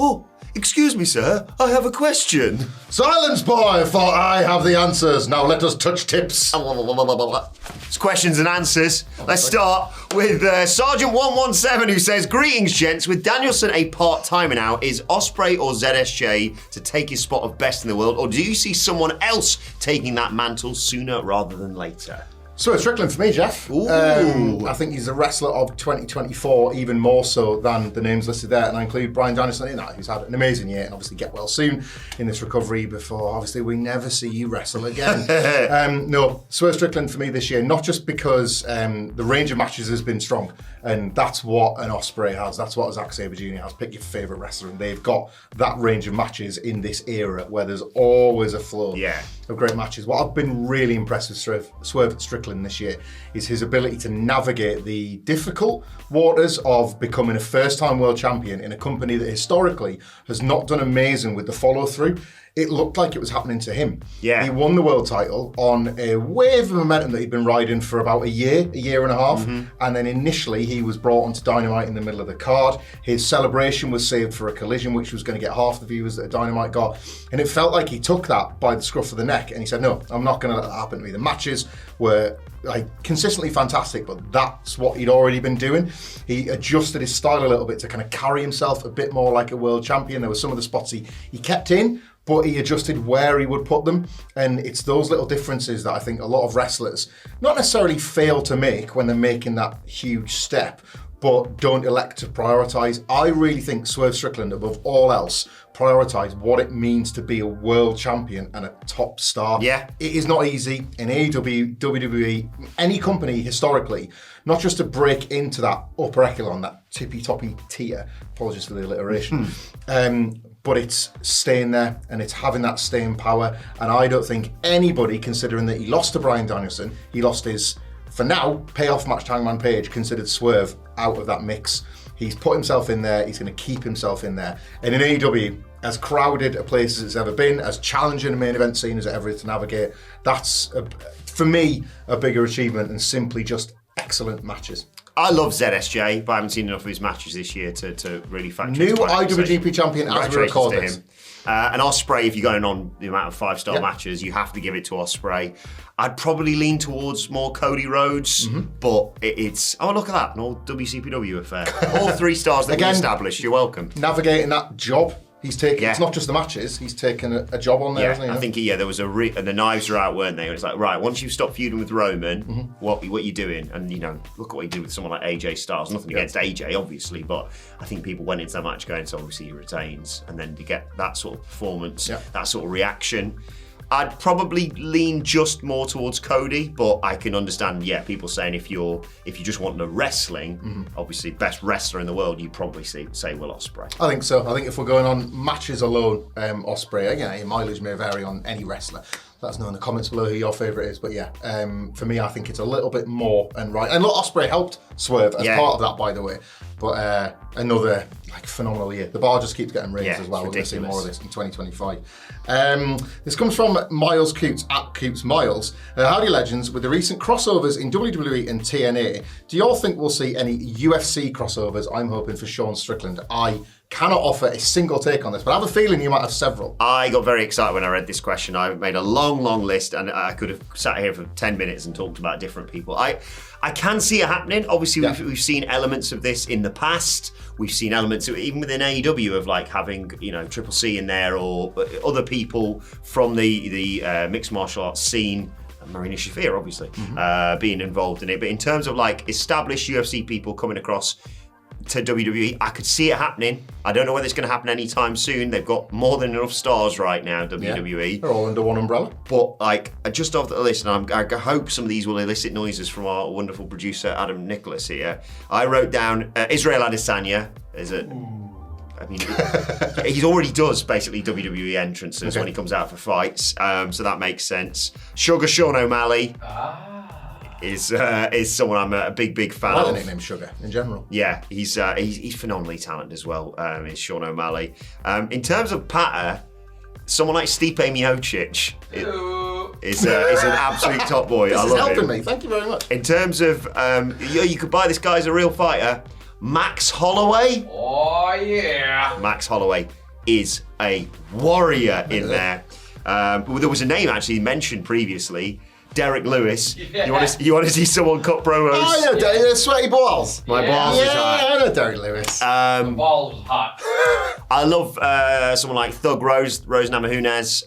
Oh, excuse me, sir. I have a question. Silence, boy, for I have the answers. Now let us touch tips. It's questions and answers. Let's start with Sergeant 117, who says, "Greetings, gents. With Danielson a part-timer now, is Ospreay or ZSJ to take his spot of best in the world, or do you see someone else taking that mantle sooner rather than later?" So Strickland for me, Jeff. I think he's a wrestler of 2024, even more so than the names listed there. And I include Bryan Danielson in that, who's had an amazing year and obviously get well soon in this recovery before, obviously, we never see you wrestle again. No, Swerve Strickland for me this year, not just because the range of matches has been strong, and that's what an Ospreay has, that's what a Zack Sabre Jr. has. Pick your favourite wrestler, and they've got that range of matches in this era where there's always a flow of great matches. What I've been really impressed with Swerve Strickland this year is his ability to navigate the difficult waters of becoming a first-time world champion in a company that historically has not done amazing with the follow-through. It looked like it was happening to him. Yeah. He won the world title on a wave of momentum that he'd been riding for about a year and a half. And then initially he was brought onto Dynamite in the middle of the card. His celebration was saved for a collision, which was going to get half the viewers that Dynamite got. And it felt like he took that by the scruff of the neck and he said, no, I'm not going to let that happen to me. The matches were consistently fantastic, but that's what he'd already been doing. He adjusted his style a little bit to kind of carry himself a bit more like a world champion. There were some of the spots he kept in, but he adjusted where he would put them. And it's those little differences that I think a lot of wrestlers not necessarily fail to make when they're making that huge step, but don't elect to prioritise. I really think Swerve Strickland, above all else, prioritised what it means to be a world champion and a top star. Yeah. It is not easy in AEW, WWE, any company historically, not just to break into that upper echelon, that tippy-toppy tier, apologies for the alliteration, but it's staying there and it's having that staying power. And I don't think anybody, considering that he lost to Bryan Danielson, he lost his, for now, payoff match to Hangman Page, considered Swerve out of that mix. He's put himself in there, he's going to keep himself in there. And in AEW, as crowded a place as it's ever been, as challenging a main event scene as it ever is to navigate, that's, for me, a bigger achievement than simply just excellent matches. I love ZSJ, but I haven't seen enough of his matches this year to really factor New into my IWGP champion as we record this. And Ospreay, if you're going on the amount of 5-star matches, you have to give it to Ospreay. I'd probably lean towards more Cody Rhodes, but it's, oh, look at that, an old WCPW affair. All 3 stars that we established, you're welcome. Navigating that job. He's taken, it's not just the matches, he's taken a job on there, hasn't he? I think, there was and the knives are out, weren't they? And it's like, right, once you've stopped feuding with Roman, what are you doing? And, look at what he did with someone like AJ Styles. Nothing against AJ, obviously, but I think people went into that match going, so obviously he retains. And then to get that sort of performance, that sort of reaction, I'd probably lean just more towards Cody, but I can understand, people saying if you just want the wrestling, obviously best wrestler in the world, you'd probably say Will Ospreay. I think so. I think if we're going on matches alone, Ospreay, again, your mileage may vary on any wrestler. Let us know in the comments below who your favourite is. But for me, I think it's a little bit more and right. And look, Ospreay helped Swerve as part of that, by the way. But another phenomenal year. The bar just keeps getting raised as well. We're going to see more of this in 2025. This comes from Miles Coots at Coots Miles. Howdy legends, with the recent crossovers in WWE and TNA, do you all think we'll see any UFC crossovers? I'm hoping for Sean Strickland. I cannot offer a single take on this, but I have a feeling you might have several. I got very excited when I read this question. I made a long list, and I could have sat here for 10 minutes and talked about different people. I can see it happening. Obviously, we've seen elements of this in the past. We've seen elements, even within AEW, of having Triple C in there or other people from the mixed martial arts scene. Marina Shafir, obviously, being involved in it. But in terms of established UFC people coming across to WWE, I could see it happening. I don't know whether it's going to happen anytime soon. They've got more than enough stars right now, WWE. They're all under one umbrella. But just off the list, and I hope some of these will elicit noises from our wonderful producer, Adam Nicholas here. I wrote down Israel Adesanya as he already does basically WWE entrances when he comes out for fights, so that makes sense. Sugar Sean O'Malley is someone I'm a big fan of. I like the nickname Sugar in general. Yeah, he's phenomenally talented as well. Is Sean O'Malley. In terms of patter, someone like Stipe Miocic is an absolute top boy. This I is love helping him. me. Thank you very much. In terms of you could buy this guy as a real fighter. Max Holloway. Oh, yeah. Max Holloway is a warrior in there. There was a name actually mentioned previously. Derek Lewis. Yeah. You want to see someone cut promos? Oh, yeah, Derek, sweaty balls. My balls is Yeah, hot. I know Derek Lewis. The balls was hot. I love someone like Thug Rose Namajunas,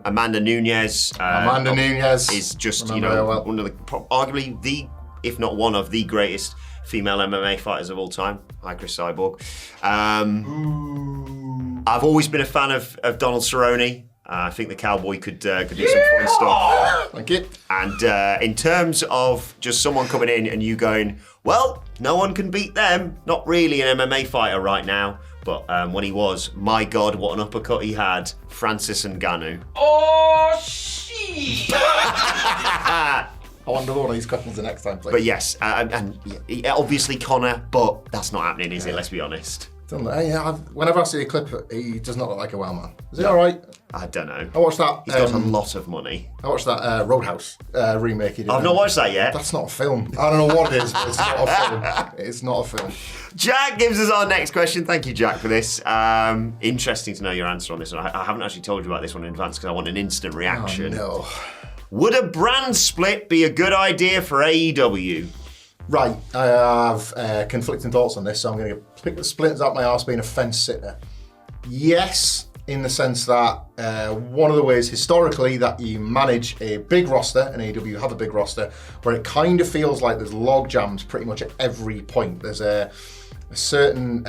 Amanda Nunes. Nunez is just well. one of the arguably the, if not one of the greatest female MMA fighters of all time. Hi, Chris Cyborg. I've always been a fan of Donald Cerrone. I think the Cowboy could do some fun stuff. Thank you. And in terms of just someone coming in and you going, well, no one can beat them. Not really an MMA fighter right now, but when he was, my God, what an uppercut he had. Francis Ngannou. Oh, shit. I wonder what one of these questions the next time, please. But yes, and obviously Connor, but that's not happening, is it? Let's be honest. Whenever I see a clip, he does not look like a well man. Is he all right? I don't know. I watched that. He's got a lot of money. I watched that Roadhouse remake. I've not watched that yet. That's not a film. I don't know what it is, but it's not a film. It's not a film. Jack gives us our next question. Thank you, Jack, for this. Interesting to know your answer on this one. I haven't actually told you about this one in advance because I want an instant reaction. Oh, no. Would a brand split be a good idea for AEW? Right, I have conflicting thoughts on this, so I'm going to pick the splinters out my arse being a fence sitter. Yes, in the sense that one of the ways historically that you manage a big roster, and AEW have a big roster, where it kind of feels like there's log jams pretty much at every point. There's a certain,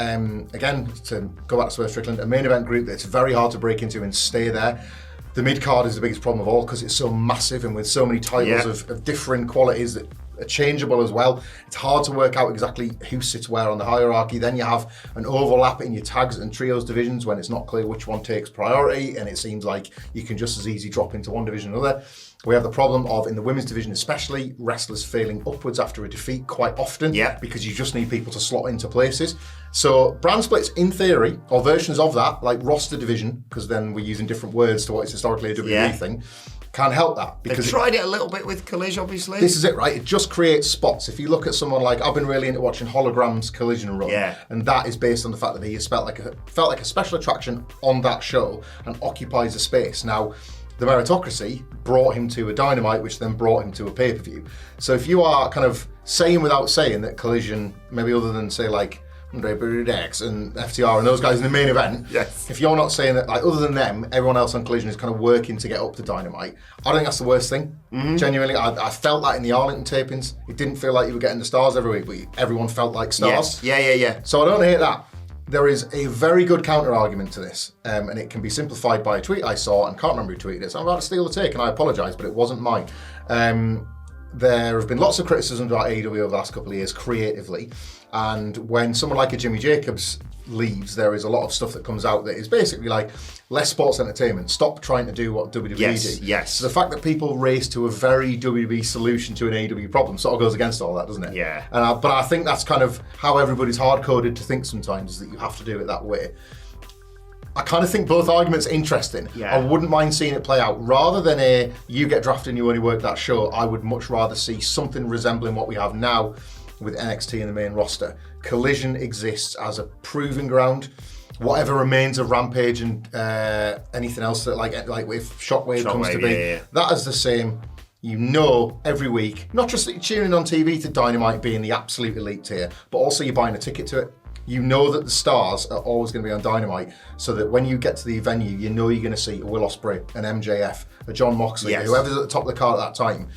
again, to go back to Swerve Strickland, a main event group that's very hard to break into and stay there. The mid-card is the biggest problem of all because it's so massive and with so many titles of different qualities that are changeable as well. It's hard to work out exactly who sits where on the hierarchy. Then you have an overlap in your tags and trios divisions when it's not clear which one takes priority, and it seems like you can just as easy drop into one division or another. We have the problem of, in the women's division especially, wrestlers failing upwards after a defeat quite often because you just need people to slot into places. So brand splits, in theory, or versions of that, like roster division, because then we're using different words to what is historically a WWE thing, can help that. Because They've tried it a little bit with Collision, obviously. This is it, right? It just creates spots. If you look at someone like, I've been really into watching Hologram's Collision run, and that is based on the fact that he has felt like a special attraction on that show and occupies a space. Now, the meritocracy brought him to a Dynamite, which then brought him to a pay-per-view. So if you are kind of saying without saying that Collision, maybe other than say like Andre Brudex and FTR and those guys in the main event, if you're not saying that, like, other than them, everyone else on Collision is kind of working to get up to Dynamite, I don't think that's the worst thing. Genuinely, I felt that in the Arlington tapings. It didn't feel like you were getting the stars every week, but everyone felt like stars. Yeah. So I don't hate that. There is a very good counter-argument to this, and it can be simplified by a tweet I saw, and can't remember who tweeted it, so I'm about to steal the take, and I apologise, but it wasn't mine. There have been lots of criticisms about AEW over the last couple of years, creatively, and when someone like a Jimmy Jacobs leaves, there is a lot of stuff that comes out that is basically like, less sports entertainment, stop trying to do what WWE do. Yes. So the fact that people race to a very WWE solution to an AEW problem sort of goes against all that, doesn't it? Yeah. But I think that's kind of how everybody's hard-coded to think sometimes, is that you have to do it that way. I kind of think both arguments are interesting. I wouldn't mind seeing it play out. Rather than you get drafted and you only work that show, I would much rather see something resembling what we have now with NXT in the main roster. Collision exists as a proving ground. Whatever remains of Rampage and anything else that like if Shockwave comes to be, that is the same. You know every week, not just that you're tuning on TV to Dynamite being the absolute elite tier, but also you're buying a ticket to it. You know that the stars are always going to be on Dynamite, so that when you get to the venue, you know you're going to see a Will Ospreay, an MJF, a John Moxley, whoever's at the top of the card at that time,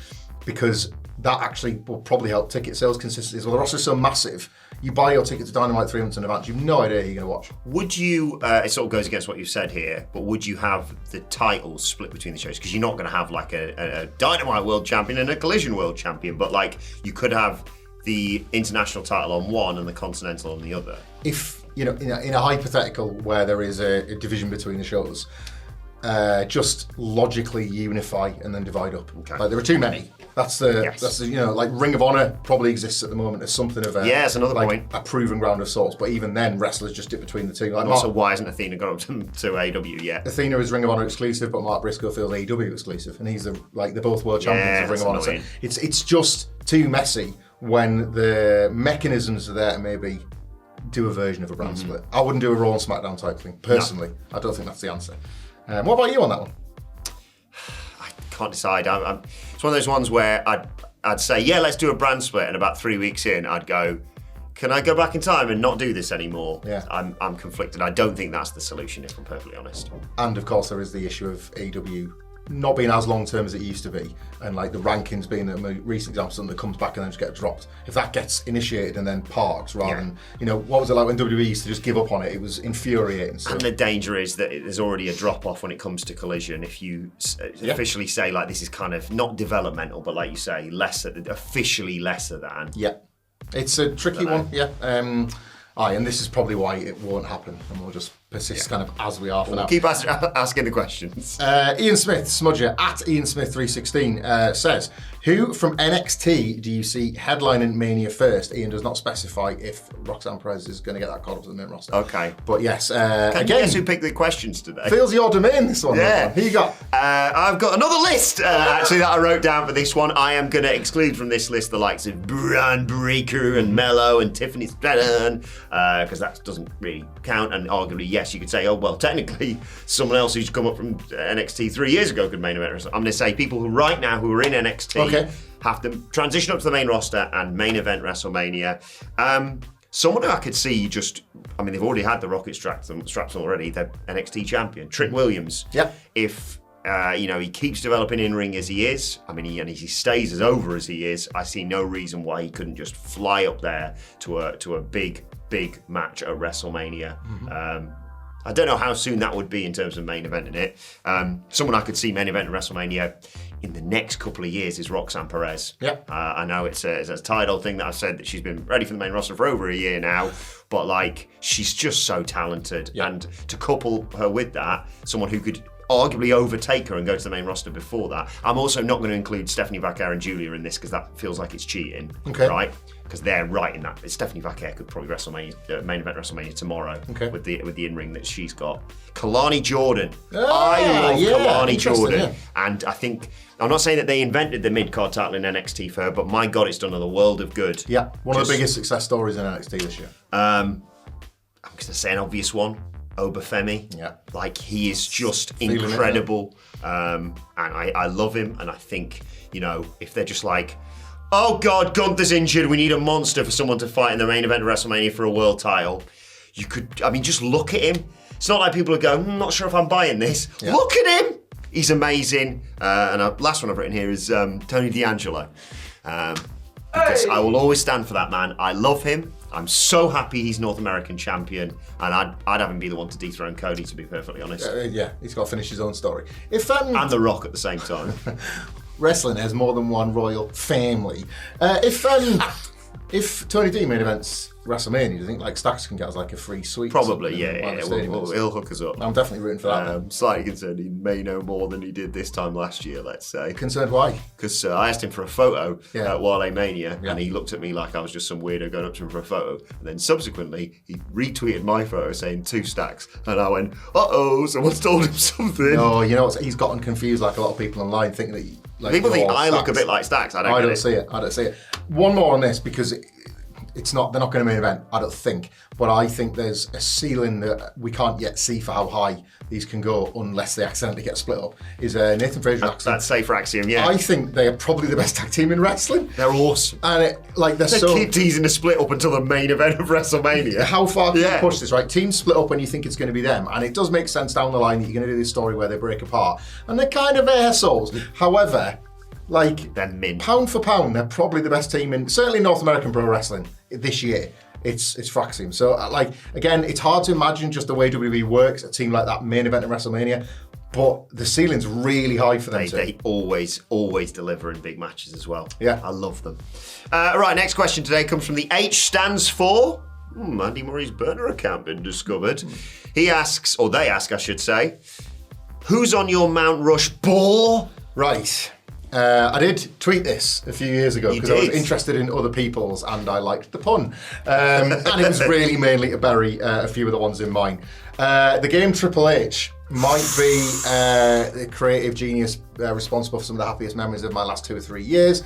because that actually will probably help ticket sales consistency. Well, the roster's so massive, you buy your ticket to Dynamite 3 months in advance, you've no idea who you're going to watch. Would you, it sort of goes against what you've said here, but would you have the titles split between the shows? Because you're not going to have like a Dynamite World Champion and a Collision World Champion, but like you could have the international title on one and the continental on the other. If, you know, in a hypothetical where there is a division between the shows, just logically unify and then divide up. Okay. Like, there are too many. That's the you know, like Ring of Honor probably exists at the moment as something of a it's another point. A proven ground of sorts. But even then, wrestlers just dip between the two. Like also, why hasn't Athena gone up to AEW yet? Athena is Ring of Honor exclusive, but Mark Briscoe feels AEW exclusive, and he's they're both world champions of Ring of Honor. So it's just too messy when the mechanisms are there to maybe do a version of a brand split. I wouldn't do a Raw and SmackDown type thing, personally. No. I don't think that's the answer. What about you on that one? I can't decide. It's one of those ones where I'd say, yeah, let's do a brand split, and about 3 weeks in, I'd go, can I go back in time and not do this anymore? Yeah. I'm conflicted. I don't think that's the solution, if I'm perfectly honest. And of course, there is the issue of AEW not being as long term as it used to be, and like the rankings being a recent example, something that comes back and then just get dropped. If that gets initiated and then parked rather than, what was it like when WWE used to just give up on it? It was infuriating. So. And the danger is that there's already a drop off when it comes to Collision. If you officially say like this is kind of not developmental, but like you say, officially lesser than. Yeah, it's a tricky one. Yeah. And this is probably why it won't happen, and we'll just persist kind of as we are for now. Keep asking the questions. Ian Smith, Smudger, at IanSmith316, says, who from NXT do you see headlining Mania first? Ian does not specify if Roxanne Perez is going to get that called up to the main roster. Okay. But yes, Can you guess who picked the questions today? Feels your domain, this one. Yeah. Who you got? I've got another list, actually, that I wrote down for this one. I am going to exclude from this list the likes of Braun Breaker and Mello and Tiffany Stratton, because that doesn't really count, and arguably, yes, you could say, oh, well, technically, someone else who's come up from NXT 3 years ago could main event. I'm going to say people who right now who are in NXT have to transition up to the main roster and main event WrestleMania. Someone who I could see they've already had the rocket straps already, the NXT champion, Trick Williams. Yep. If he keeps developing in ring as he is, and he stays as over as he is, I see no reason why he couldn't just fly up there to a big match at WrestleMania. Mm-hmm. I don't know how soon that would be in terms of main eventing it. Someone I could see main event at WrestleMania in the next couple of years is Roxanne Perez. Yeah. I know it's a title thing that I've said that she's been ready for the main roster for over a year now, but she's just so talented. Yeah. And to couple her with that, someone who could arguably overtake her and go to the main roster before that. I'm also not going to include Stephanie Vaquer and Julia in this because that feels like it's cheating, right? Because they're right in that. Stephanie Vaquer could probably main event WrestleMania tomorrow with the in-ring that she's got. Kalani Jordan. I love Kalani Jordan. Yeah. And I think, I'm not saying that they invented the mid-card title in NXT for her, but my God, it's done her the world of good. Yeah, one of the biggest success stories in NXT this year. I'm going to say an obvious one. Obafemi. Yeah. He is just incredible. And I love him. And I think, if they're just like, oh God, Gunther's injured, we need a monster for someone to fight in the main event of WrestleMania for a world title. You could, just look at him. It's not like people are going, I'm not sure if I'm buying this. Yeah. Look at him. He's amazing. And the last one I've written here is Tony D'Angelo. Because I will always stand for that man. I love him. I'm so happy he's North American champion, and I'd have him be the one to dethrone Cody, to be perfectly honest. He's got to finish his own story. And The Rock at the same time. Wrestling has more than one royal family. If Tony D main events WrestleMania, do you think Stacks can get us a free suite? Probably, he'll hook us up. I'm definitely rooting for that. I'm slightly concerned he may know more than he did this time last year, let's say. Concerned why? Because I asked him for a photo at Wale Mania, and he looked at me like I was just some weirdo going up to him for a photo. And then subsequently, he retweeted my photo saying 2 stacks, and I went, uh-oh, someone's told him something. No, he's gotten confused like a lot of people online, thinking that people think I look a bit like Stacks. I don't see it. One more on this, because they're not going to main event, I don't think. But I think there's a ceiling that we can't yet see for how high these can go unless they accidentally get split up. Is Nathan Fraser and Axiom. That's safe for Axiom, yeah. I think they are probably the best tag team in wrestling. They're awesome. And they keep teasing the split up until the main event of WrestleMania. How far can you push this, right? Teams split up when you think it's going to be them. And it does make sense down the line that you're going to do this story where they break apart. And they're kind of assholes. However, they're mint. Pound for pound, they're probably the best team in certainly North American pro wrestling this year. It's Fraxium. So again, it's hard to imagine just the way WWE works, a team like that main event in WrestleMania, but the ceiling's really high for them. They always deliver in big matches as well. Yeah. I love them. Right, next question today comes from the H stands for Andy Murray's burner account been discovered. He asks, or they ask, I should say, who's on your Mount RushBORE? Right. I did tweet this a few years ago because I was interested in other people's and I liked the pun. And it was really mainly to bury a few of the ones in mine. The game Triple H might be the creative genius responsible for some of the happiest memories of my last 2 or 3 years.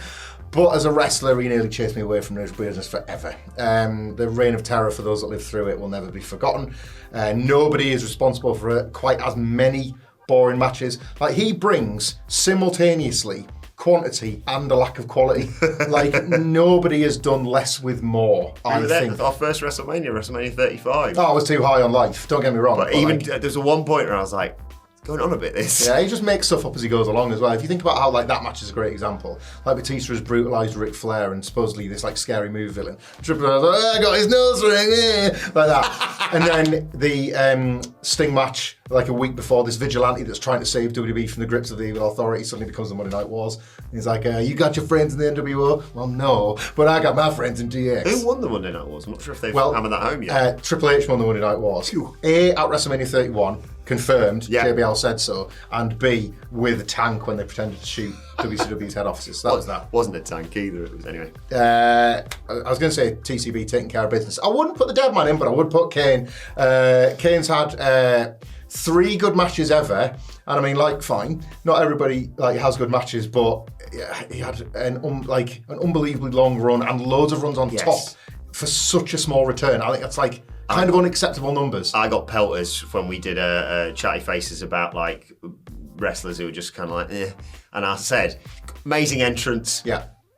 But as a wrestler, he nearly chased me away from this business forever. The reign of terror for those that lived through it will never be forgotten. Nobody is responsible for quite as many boring matches. Like, he brings simultaneously quantity and a lack of quality. Like, nobody has done less with more, I think. Our first WrestleMania 35. Oh, I was too high on life, don't get me wrong. But even there's a one point where I was like, going on a bit, this. Yeah, he just makes stuff up as he goes along as well. If you think about how, like, that match is a great example. Like, Batista has brutalised Ric Flair and supposedly this, like, scary movie villain. Triple H's like, I got his nose ring, like that. And then the Sting match, like a week before, this vigilante that's trying to save WWE from the grips of the evil authority suddenly becomes the Monday Night Wars. He's like, you got your friends in the NWO? Well, no, but I got my friends in DX. Who won the Monday Night Wars? I'm not sure if they've hammered that home yet. Triple H won the Monday Night Wars. A, at WrestleMania 31, confirmed, JBL said so, and B, with a tank when they pretended to shoot WCW's head offices. So that was that. Wasn't a tank either, it was anyway. I was going to say TCB taking care of business. I wouldn't put the dead man in, but I would put Kane. Kane's had 3 good matches ever, and I mean, like, fine, not everybody like has good matches, but he had an unbelievably long run and loads of runs on top for such a small return. I think that's like kind of unacceptable numbers. I got pelters when we did a Chatty Faces about, like, wrestlers who were just kind of like, eh. And I said, amazing entrance,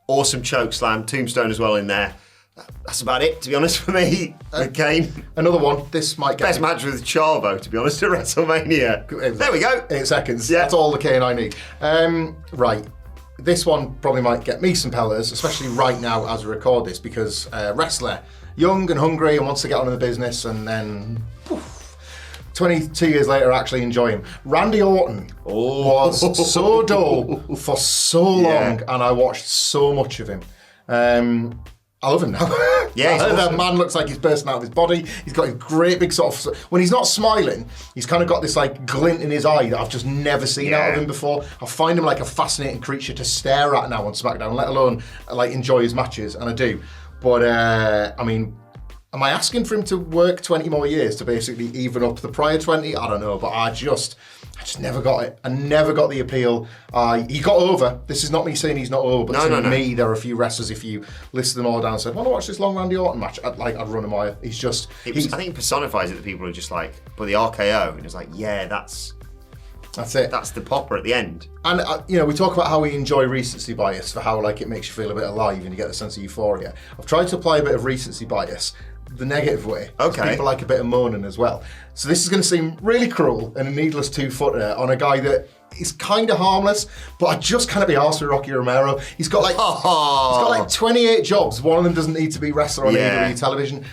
awesome choke slam, tombstone as well in there. That's about it, to be honest, for me, with Kane. Another one, this might get... Best match with Chavo, to be honest, at WrestleMania. There we go. 8 seconds. Yeah. That's all the Kane I need. Right. This one probably might get me some pelters, especially right now as we record this, because wrestler, young and hungry and wants to get on in the business, and then 22 years later actually enjoy him. Randy Orton was so dull for so long, and I watched so much of him. I love him now. Yeah, that man looks like he's bursting out of his body. He's got a great big sort of... When he's not smiling, he's kind of got this, like, glint in his eye that I've just never seen out of him before. I find him like a fascinating creature to stare at now on SmackDown, let alone, like, enjoy his matches, and I do. But, I mean, am I asking for him to work 20 more years to basically even up the prior 20? I don't know, but I just never got it. I never got the appeal. He got over. This is not me saying he's not over, but to me, there are a few wrestlers, if you list them all down and said, want to watch this long Randy Orton match? I'd run a mile. He's just... I think he personifies it that people are just like, but the RKO, and it's like, yeah, that's it. That's the popper at the end. And, we talk about how we enjoy recency bias, for how, like, it makes you feel a bit alive and you get the sense of euphoria. I've tried to apply a bit of recency bias the negative way. Okay. People like a bit of moaning as well. So this is going to seem really cruel and a needless two-footer on a guy that is kind of harmless, but I just can't be arsed with Rocky Romero. He's got like 28 jobs. One of them doesn't need to be wrestler on AEW television.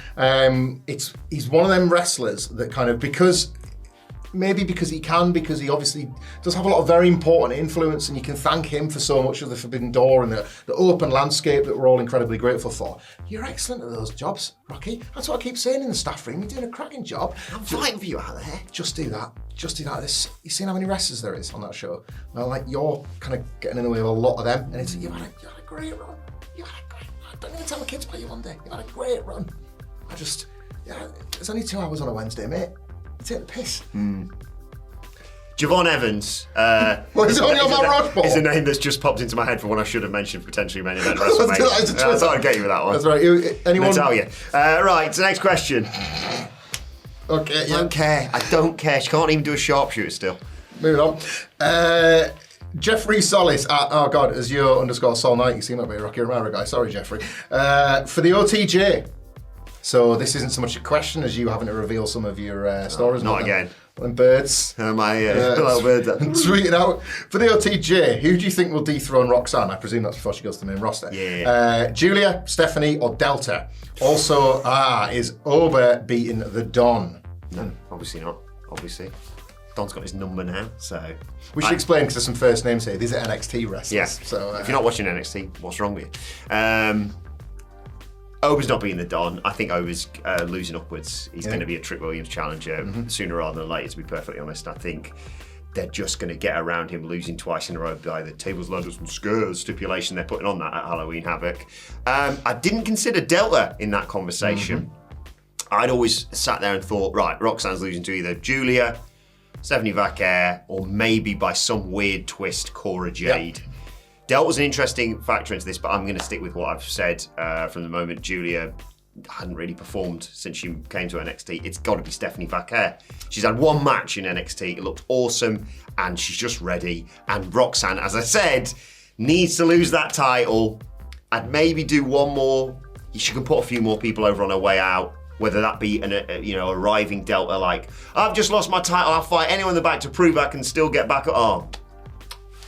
He's one of them wrestlers that kind of, because he obviously does have a lot of very important influence, and you can thank him for so much of the Forbidden Door and the open landscape that we're all incredibly grateful for. You're excellent at those jobs, Rocky. That's what I keep saying in the staff room. You're doing a cracking job. I'm fighting for you out there. Just do that. You've seen how many wrestlers there is on that show? Well, like, you're kind of getting in the way of a lot of them, and it's you had a great run. I don't even tell the kids about you one day. You had a great run. There's only 2 hours on a Wednesday, mate. Take the piss. Javon Evans. He's only on Mount RushBORE. Is a name that's just popped into my head for one I should have mentioned potentially main event WrestleMania. I thought I'd get you with that one. That's right. Anyone? Natalia. Right, the next question. Okay, yeah. I don't care. She can't even do a sharpshooter still. Moving on. Jeffrey Solis at, Azure_Sol90. You seem like a Rocky Romero guy. Sorry, Jeffrey. For the OTJ. So this isn't so much a question as you having to reveal some of your stories. Not again. And birds. My little birds. Tweeting out. For the OTJ, who do you think will dethrone Roxanne? I presume that's before she goes to the main roster. Yeah. Julia, Stephanie, or Delta? Also, is Ober beating the Don? No, obviously not. Obviously. Don's got his number now, so... We should explain, because there's some first names here. These are NXT wrestlers. Yeah. So, if you're not watching NXT, what's wrong with you? Ober's not being the Don. I think Ober's losing upwards. He's going to be a Trick Williams challenger sooner rather than later, to be perfectly honest. I think they're just going to get around him losing twice in a row by the tables, ladders and skirts stipulation they're putting on that at Halloween Havoc. I didn't consider Delta in that conversation. I'd always sat there and thought, right, Roxanne's losing to either Julia, Stephanie Vaquer, or maybe by some weird twist, Cora Jade. Delt was an interesting factor into this, but I'm going to stick with what I've said from the moment Julia hadn't really performed since she came to NXT. It's got to be Stephanie Vaquer. She's had one match in NXT. It looked awesome, and she's just ready. And Roxanne, as I said, needs to lose that title and maybe do one more. She can put a few more people over on her way out, whether that be arriving Delta like, I've just lost my title, I'll fight anyone in the back to prove I can still get back. Oh,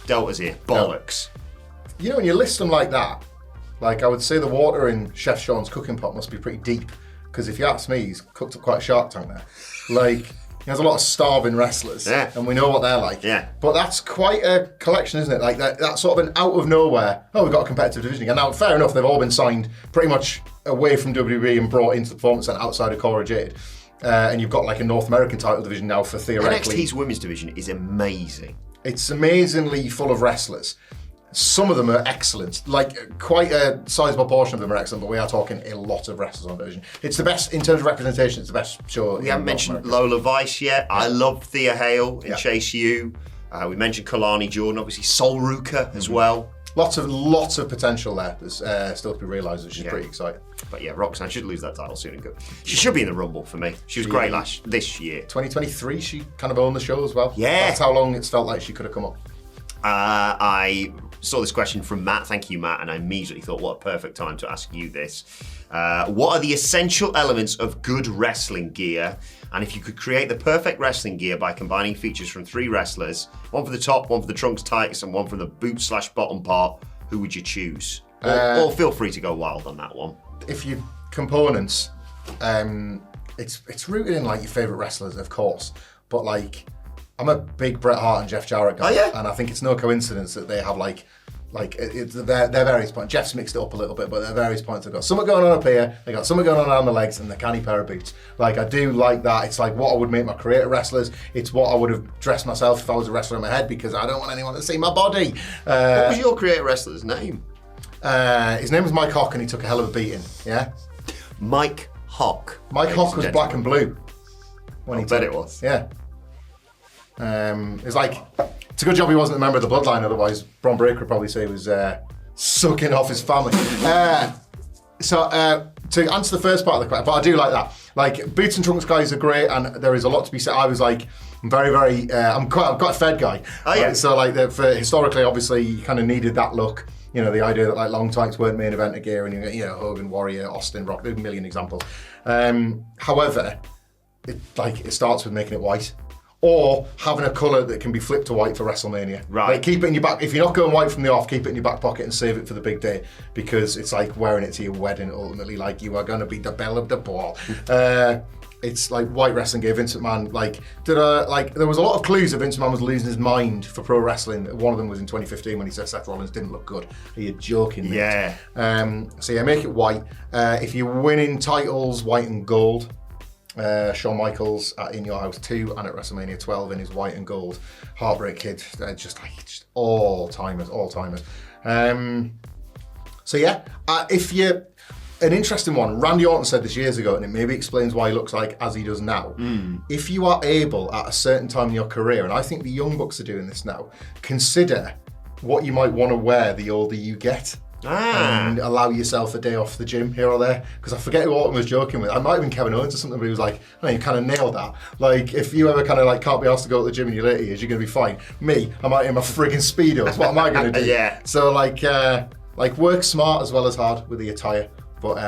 Delta's here. Bollocks. You know, when you list them like that, like I would say the water in Chef Sean's cooking pot must be pretty deep, because if you ask me, he's cooked up quite a shark tank there. Like, he has a lot of starving wrestlers, and we know what they're like. Yeah. But that's quite a collection, isn't it? Like that's sort of an out of nowhere, we've got a competitive division again. Now, fair enough, they've all been signed pretty much away from WWE and brought into the Performance Center outside of Cora Jade. And you've got like a North American title division now for theoretically. NXT's women's division is amazing. It's amazingly full of wrestlers. Some of them are excellent, like quite a sizable portion of them are excellent, but we are talking a lot of wrestlers on the division. It's the best, in terms of representation, it's the best show. We haven't mentioned Lola Vice yet. I love Thea Hale and Chase U. We mentioned Kalani Jordan, obviously Sol Ruka as well. Lots of potential there. There's still to be realised, which is pretty exciting. But yeah, Roxanne should lose that title soon and go. She should be in the Rumble for me. She was great this year. 2023, she kind of owned the show as well. Yeah. That's how long it's felt like she could have come up. I saw this question from Matt. Thank you, Matt. And I immediately thought, what a perfect time to ask you this. What are the essential elements of good wrestling gear? And if you could create the perfect wrestling gear by combining features from 3 wrestlers, one for the top, one for the trunks tights, and one for the boot/bottom part, who would you choose? Or feel free to go wild on that one. If you components, it's rooted in like your favourite wrestlers, of course. But like, I'm a big Bret Hart and Jeff Jarrett guy, and I think it's no coincidence that they have their various points. Jeff's mixed it up a little bit, but their various points. They've got something going on up here, they got something going on around the legs, and the canny pair of boots. Like, I do like that. It's like what I would make my creator wrestlers. It's what I would have dressed myself if I was a wrestler in my head, because I don't want anyone to see my body. What was your creator wrestler's name? His name was Mike Hawk, and he took a hell of a beating. Yeah, Mike Hawk. Mike Hawk was black and blue. I bet it was. Yeah. It's like, it's a good job he wasn't a member of the Bloodline, otherwise Bron Breakker would probably say he was sucking off his family. To answer the first part of the question, but I do like that. Like, boots and trunks guys are great, and there is a lot to be said. I was like, I'm very, I'm quite a Fed guy. Oh yeah. Right? So like, historically, obviously, you kind of needed that look. You know, the idea that like long tights weren't main event gear, and you know, Hogan, Warrior, Austin, Rock, there's a million examples. However, it starts with making it white. Or having a colour that can be flipped to white for WrestleMania. Right. Like, keep it in your back. If you're not going white from the off, keep it in your back pocket and save it for the big day, because it's like wearing it to your wedding. Ultimately, like, you are going to be the belle of the ball. It's like white wrestling gear. Vince McMahon, there was a lot of clues that Vince McMahon was losing his mind for pro wrestling. One of them was in 2015 when he said Seth Rollins didn't look good. Are you joking, mate? Yeah. So yeah, make it white. If you're winning titles, white and gold. Shawn Michaels at In Your House 2 and at WrestleMania 12 in his white and gold. Heartbreak Kid, just all timers. So yeah, if you're an interesting one, Randy Orton said this years ago, and it maybe explains why he looks like as he does now. If you are able at a certain time in your career, and I think the Young Bucks are doing this now, consider what you might want to wear the older you get. And allow yourself a day off the gym here or there, because I forget who Orton was joking with. I might have been Kevin Owens or something, but he was like, "No, you kind of nailed that. Like, if you ever kind of like can't be asked to go to the gym in your later years, you're gonna be fine. Me, I'm out in my friggin' Speedos. What am I gonna do?" Yeah. So like work smart as well as hard with the attire. But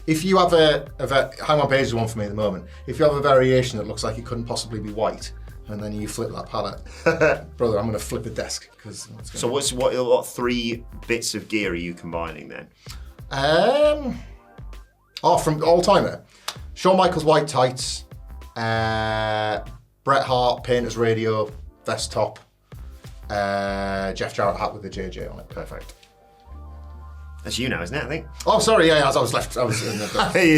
if you have hang on, page is one for me at the moment. If you have a variation that looks like it couldn't possibly be white, and then you flip that palette, brother, I'm going to flip a desk. So what 3 bits of gear are you combining then? From all-timer. Shawn Michaels white tights, Bret Hart Painter's Radio vest top, Jeff Jarrett hat with the JJ on it. Perfect. That's you now, isn't it, I think? Oh, sorry, yeah, as I was left, I was in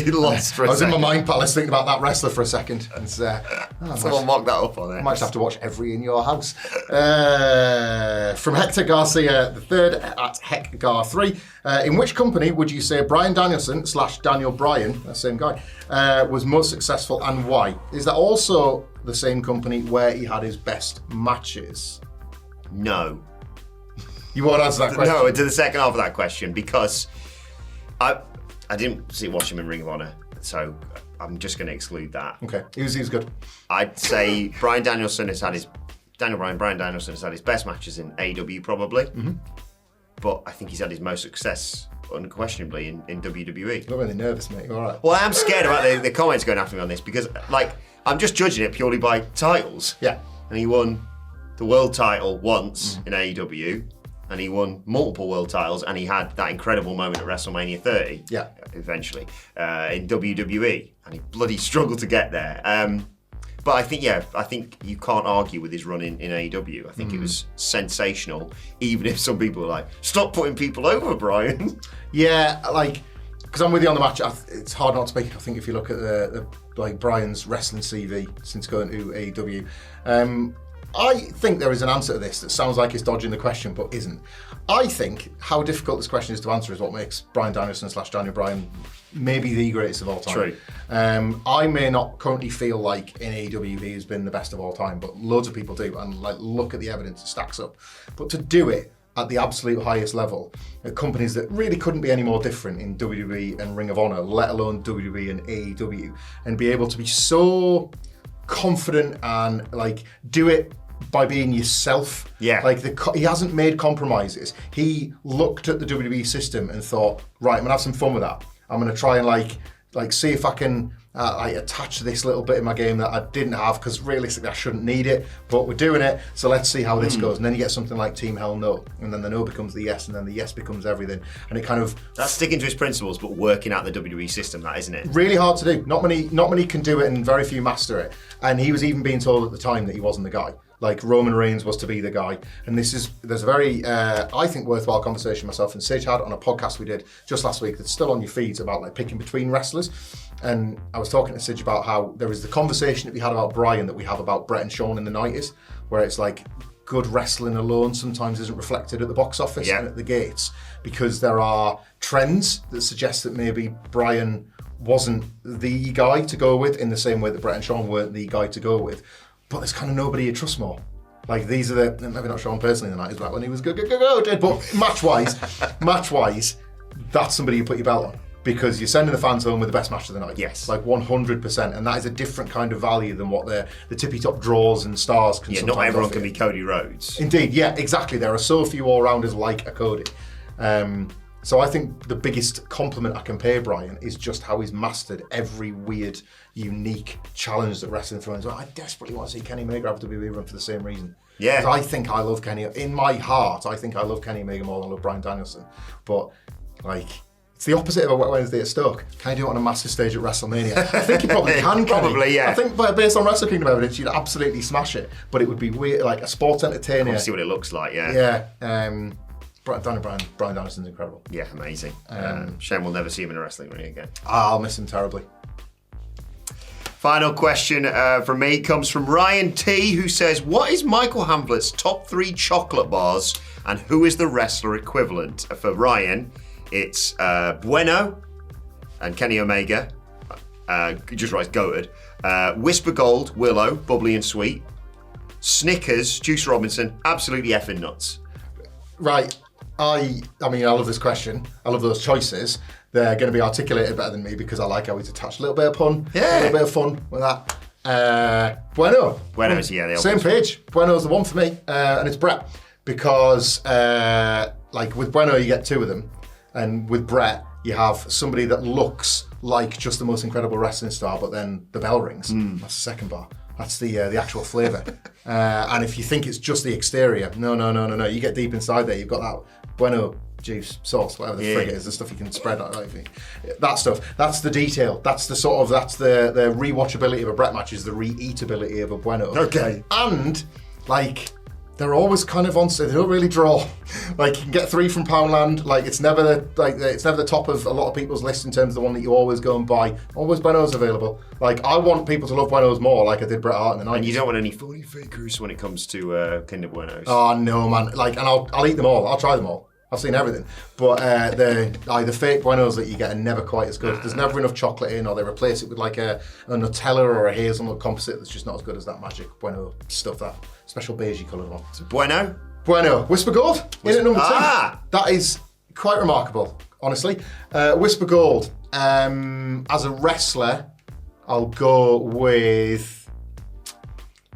You lost for a second. in my mind palace thinking about that wrestler for a second. And someone mocked that up on it. I might have to watch every In Your House. From Hector Garcia III at HecGar3. In which company would you say Bryan Danielson / Daniel Bryan, that same guy, was most successful, and why? Is that also the same company where he had his best matches? No. You won't answer that question? No, to the second half of that question, because I didn't watch him in Ring of Honor, so I'm just going to exclude that. Okay, he was good. I'd say Bryan Danielson has had his best matches in AEW probably, but I think he's had his most success unquestionably in WWE. You're really nervous, mate. You're all right. Well, I am scared about the comments going after me on this because, like, I'm just judging it purely by titles. Yeah. And he won the world title once in AEW, and he won multiple world titles, and he had that incredible moment at WrestleMania 30. Yeah. Eventually, in WWE, and he bloody struggled to get there. But I think you can't argue with his run in AEW. I think it was sensational, even if some people were like, stop putting people over, Bryan. Yeah, like, because I'm with you on the match. It's hard not to speak. I think if you look at the Bryan's wrestling CV since going to AEW, I think there is an answer to this that sounds like it's dodging the question, but isn't. I think how difficult this question is to answer is what makes Bryan Danielson / Daniel Bryan maybe the greatest of all time. True. I may not currently feel like in AEW he has been the best of all time, but loads of people do, and like look at the evidence, it stacks up. But to do it at the absolute highest level at companies that really couldn't be any more different in WWE and Ring of Honor, let alone WWE and AEW, and be able to be so confident and like do it by being yourself. Yeah. Like he hasn't made compromises. He looked at the WWE system and thought, right, I'm gonna have some fun with that. I'm gonna try and like see if I can attach this little bit in my game that I didn't have, because realistically I shouldn't need it, but we're doing it, so let's see how this goes. And then you get something like Team Hell No, and then the no becomes the yes, and then the yes becomes everything, and it kind of... That's sticking to his principles, but working out the WWE system, that isn't it? Really hard to do. Not many can do it, and very few master it. And he was even being told at the time that he wasn't the guy. Like Roman Reigns was to be the guy. And there's a very, I think, worthwhile conversation myself and Sid had on a podcast we did just last week that's still on your feeds about like picking between wrestlers. And I was talking to Sid about how there is the conversation that we had about Bryan that we have about Bret and Shawn in the 90s, where it's like good wrestling alone sometimes isn't reflected at the box office and at the gates, because there are trends that suggest that maybe Bryan wasn't the guy to go with in the same way that Bret and Shawn weren't the guy to go with. But there's kind of nobody you trust more. Like these are maybe not Shawn personally in the 90s, but when he was go, but match-wise, that's somebody you put your belt on, because you're sending the fans home with the best match of the night. Yes. Like 100%, and that is a different kind of value than what the tippy-top draws and stars can sometimes not everyone offer. can be Cody Rhodes. Indeed, yeah, exactly. There are so few all-rounders like a Cody. So I think the biggest compliment I can pay Bryan is just how he's mastered every weird, unique challenge that wrestling throws. I desperately want to see Kenny Omega have WWE run for the same reason. Yeah. 'Cause I think I love Kenny. In my heart, I think I love Kenny Omega more than I love Bryan Danielson. But, like, it's the opposite of a Wet Wednesday at Stoke. Can I do it on a massive stage at WrestleMania? I think you probably can, Probably, yeah. I think based on Wrestle Kingdom evidence, you'd absolutely smash it. But it would be weird, like a sports entertainer. I want to see what it looks like, yeah. Yeah. Bryan Danielson's incredible. Yeah, amazing. Shame we'll never see him in a wrestling ring again. I'll miss him terribly. Final question from me comes from Ryan T, who says, what is Michael Hamlet's top 3 chocolate bars, and who is the wrestler equivalent? For Ryan, it's Bueno and Kenny Omega, just writes goated, Whisper Gold, Willow, bubbly and sweet, Snickers, Juice Robinson, absolutely effing nuts. Right. I mean, I love this question. I love those choices. They're going to be articulated better than me because I like how he's attached a little bit of pun, a little bit of fun with that. Bueno. Bueno's, yeah. Same page. Bueno's the one for me, and it's Bret. Because, like, with Bueno, you get 2 of them. And with Bret, you have somebody that looks like just the most incredible wrestling star, but then the bell rings. That's the second bar. That's the actual flavour. And if you think it's just the exterior, no. You get deep inside there, you've got that Bueno juice, sauce, whatever the frig it is, the stuff you can spread out. That stuff, that's the detail. That's the the rewatchability of a Bret match, is the re-eatability of a Bueno. Okay. And, like, they're always kind of on, so they don't really draw. Like, you can get 3 from Poundland. Like, it's never the top of a lot of people's list in terms of the one that you always go and buy. Always Bueno's available. Like, I want people to love Bueno's more, like I did Bret Hart in the 90s. And you don't want any phony fakers when it comes to Kinder Buenos. Oh no, man! Like, and I'll eat them all. I'll try them all. I've seen everything. But the fake Buenos that you get are never quite as good. There's never enough chocolate in, or they replace it with like a Nutella or a hazelnut composite that's just not as good as that magic Bueno stuff, that special beigey coloured one. So Bueno, Bueno, Whisper Gold in at number 2. Ah! That is quite remarkable, honestly. Whisper Gold, as a wrestler, I'll go with.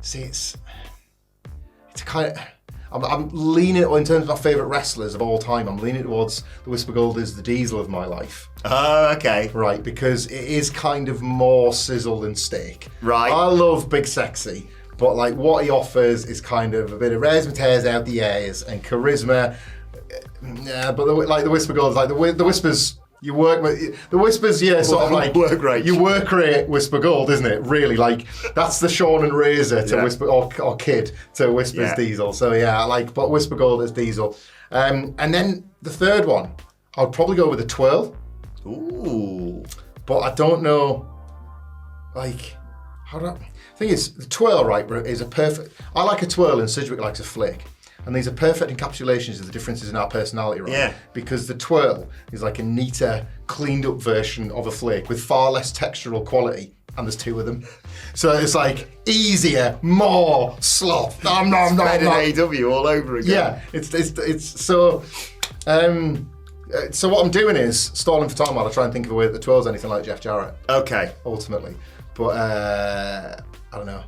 See, it's a kind of. I'm leaning, in terms of my favourite wrestlers of all time, I'm leaning towards the Whisper Gold is the Diesel of my life. Oh, okay. Right, because it is kind of more sizzle than steak. Right. I love Big Sexy, but like what he offers is kind of a bit of raise my tears out the ears and charisma. Yeah, but the Whisper Gold, like the Whispers. You work with the Whispers, yeah, sort of like work rate. You work rate Whisper Gold, isn't it? Really, like that's the Sean and Razor to Whisper or Kid to Whisper's Diesel. So yeah, but Whisper Gold is Diesel. And then the third one, I'd probably go with the Twirl. Ooh. But I don't know, like, how do I... Thing is, the Twirl, right, is a perfect... I like a twirl and Sidgwick likes a flick. And these are perfect encapsulations of the differences in our personality, right? Yeah. Because the Twirl is like a neater, cleaned up version of a flake with far less textural quality. And there's 2 of them. So it's like easier, more slop. Nom, nom, nom, Better nom. AEW all over again. Yeah, it's so... so what I'm doing is stalling for time while I try and think of a way that the Twirl's anything like Jeff Jarrett. Okay. Ultimately. But I don't know.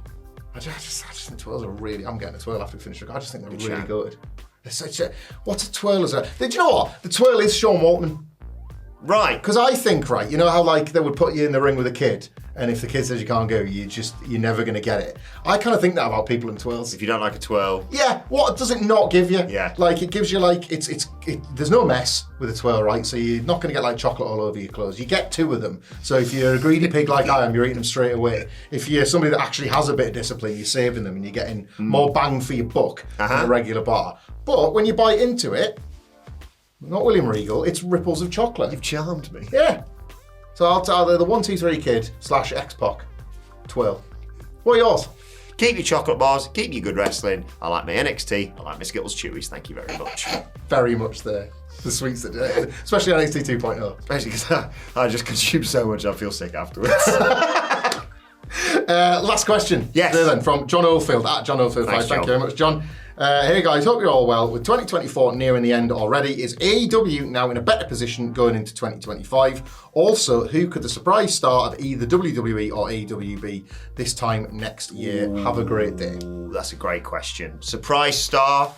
I just think twirls are really... I'm getting a twirl after we finish. I just think they're really good. They're such a... What's a twirl as a... Do you know what? The twirl is Sean Waltman. Right. Because I think, right, you know how like they would put you in the ring with a kid, and if the kid says you can't go, you're never going to get it. I kind of think that about people in twirls. If you don't like a twirl. Yeah, what does it not give you? Yeah. Like it gives you like, there's no mess with a twirl, right? So you're not going to get like chocolate all over your clothes. You get 2 of them. So if you're a greedy pig like I am, you're eating them straight away. If you're somebody that actually has a bit of discipline, you're saving them and you're getting more bang for your buck than a regular bar. But when you bite into it, not William Regal, it's ripples of chocolate. You've charmed me. Yeah. So I'll tell the 1, 2, 3 kid / X-Pac twirl. What are yours? Keep your chocolate bars, keep your good wrestling. I like my NXT, I like my Skittles Chewies, thank you very much. Very much there. The sweets that do, especially NXT 2.0. Especially because I just consume so much I feel sick afterwards. Last question. Yes. There then, from John Oldfield, at John Oldfield. Thanks, Thank John. you very much, John. Hey guys, hope you're all well. With 2024 nearing the end already, is AEW now in a better position going into 2025? Also, who could the surprise star of either WWE or AEW be this time next year? Have a great day. Ooh, that's a great question. Surprise star?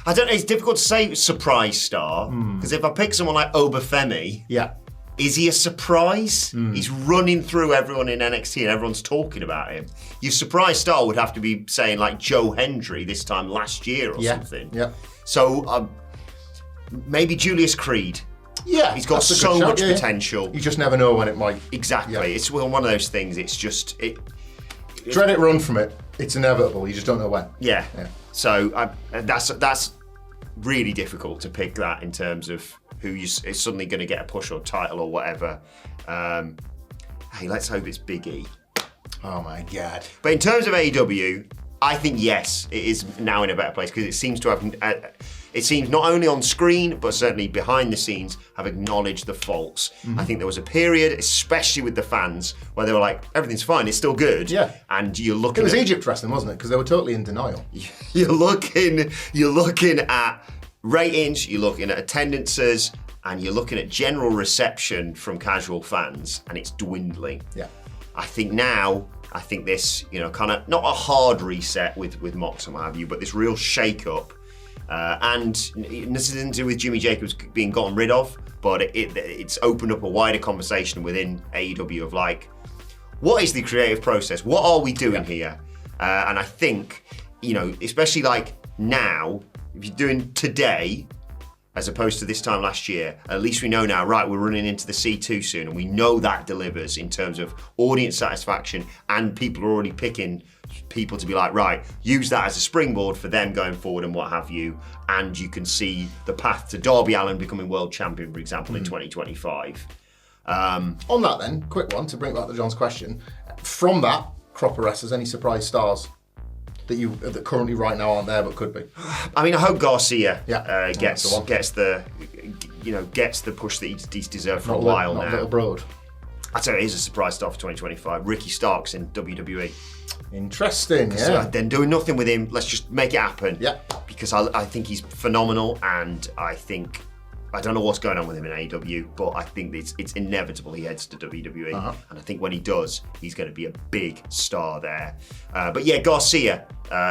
I don't know, it's difficult to say surprise star, because if I pick someone like Obafemi, Yeah. is he a surprise? He's running through everyone in NXT and everyone's talking about him. Your surprise star would have to be saying like Joe Hendry this time last year or something. Yeah. So maybe Julius Creed. Yeah. He's got that's a so good shout, much yeah. potential. You just never know when it might. Exactly. Yeah. It's one of those things. It's just Dread it, run from it. It's inevitable. You just don't know when. Yeah. Yeah. So that's really difficult to pick that in terms of who is suddenly going to get a push or title or whatever. Hey, let's hope it's Big E. Oh my God. But in terms of AEW, I think yes, it is now in a better place because it seems to have. It seems not only on screen, but certainly behind the scenes, have acknowledged the faults. I think there was a period, especially with the fans, where they were like, everything's fine, it's still good. Yeah. And you're looking It was at... Egypt wrestling, wasn't it? Because they were totally in denial. You're looking at ratings, you're looking at attendances, and you're looking at general reception from casual fans, and it's dwindling. Yeah. I think this, kind of, not a hard reset with Mox and what have you, but this real shake-up. And this isn't to do with Jimmy Jacobs being gotten rid of, but it's opened up a wider conversation within AEW of like, what is the creative process? What are we doing here? And I think, especially like now, if you're doing today, as opposed to this time last year, at least we know now, right, we're running into the C2 soon, and we know that delivers in terms of audience satisfaction, and people are already picking people to be like, right, use that as a springboard for them going forward and what have you, and you can see the path to Darby Allin becoming world champion, for example, in 2025. On that then, quick one, to bring back to John's question, from that crop of wrestlers, any surprise stars that currently right now aren't there but could be? I mean, I hope Garcia That's the one. gets the push that he's deserved for a Not while not now. Little Broad. I'd say it is a surprise star for 2025. Ricky Starks in WWE. Interesting, So yeah. then doing nothing with him, let's just make it happen. Yeah. because I think he's phenomenal, and I don't know what's going on with him in AEW, but I think it's inevitable he heads to WWE. And I think when he does, he's going to be a big star there. But yeah, Garcia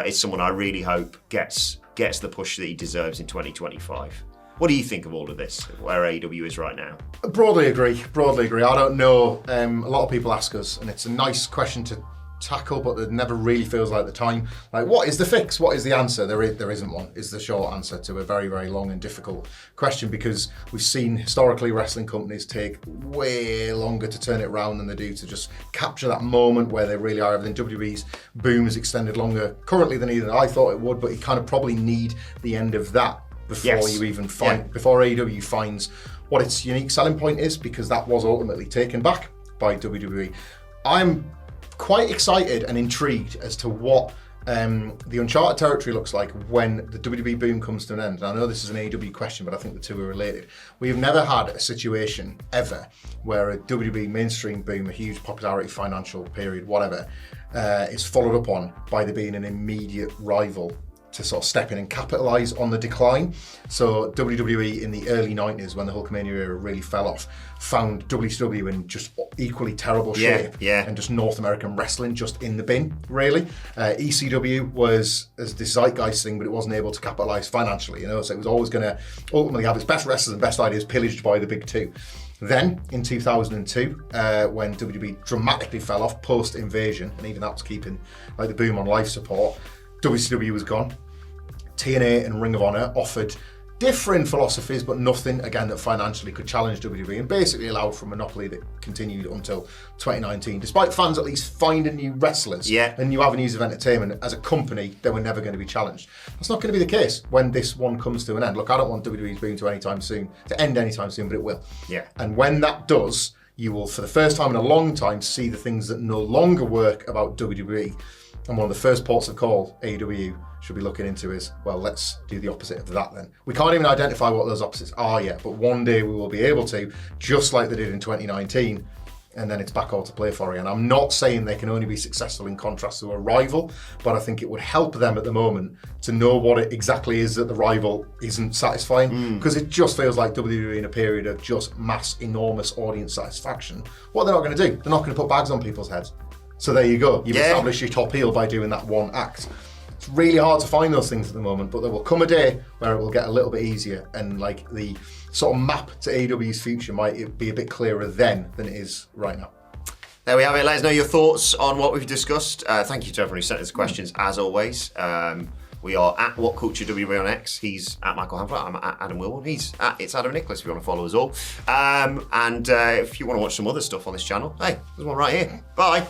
is someone I really hope gets the push that he deserves in 2025. What do you think of all of this, where AEW is right now? Broadly agree. I don't know. A lot of people ask us, and it's a nice question to tackle, but it never really feels like the time. Like, what is the fix? What is the answer? There isn't one, is the short answer to a very, very long and difficult question, because we've seen historically wrestling companies take way longer to turn it around than they do to just capture that moment where they really are everything. WWE's boom has extended longer currently than even I thought it would, but you kind of probably need the end of that before you even find, before AEW finds what its unique selling point is, because that was ultimately taken back by WWE. I'm quite excited and intrigued as to what the uncharted territory looks like when the WWE boom comes to an end. And I know this is an AEW question, but I think the two are related. We've never had a situation ever where a WWE mainstream boom, a huge popularity, financial period, whatever, is followed up on by there being an immediate rival to sort of step in and capitalise on the decline. So WWE in the early 90s, when the Hulkamania era really fell off, found WCW in just equally terrible shape, and just North American wrestling just in the bin, really. ECW was as this zeitgeist thing, but it wasn't able to capitalise financially, so it was always going to ultimately have its best wrestlers and best ideas pillaged by the big two. Then, in 2002, when WWE dramatically fell off post-invasion, and even that was keeping the boom on life support, WCW was gone. TNA and Ring of Honor offered different philosophies, but nothing, again, that financially could challenge WWE, and basically allowed for a monopoly that continued until 2019. Despite fans at least finding new wrestlers and new avenues of entertainment, as a company, they were never going to be challenged. That's not going to be the case when this one comes to an end. Look, I don't want WWE's boom to end anytime soon, but it will. And when that does, you will, for the first time in a long time, see the things that no longer work about WWE. And one of the first ports of call AEW should be looking into is, well, let's do the opposite of that then. We can't even identify what those opposites are yet, but one day we will be able to, just like they did in 2019, and then it's back all to play for again. I'm not saying they can only be successful in contrast to a rival, but I think it would help them at the moment to know what it exactly is that the rival isn't satisfying, because it just feels like WWE in a period of just mass, enormous audience satisfaction. What they're not going to do, they're not going to put bags on people's heads. So there you go. You've established your top heel by doing that one act. It's really hard to find those things at the moment, but there will come a day where it will get a little bit easier, and the sort of map to AEW's future might be a bit clearer then than it is right now. There we have it. Let us know your thoughts on what we've discussed. Thank you to everyone who sent us questions, as always. We are at WhatCulture WWE on X. He's at Michael Hamflett. I'm at Adam Wilborn. He's at It's Adam Nicholas if you want to follow us all. And if you want to watch some other stuff on this channel, hey, there's one right here. Bye.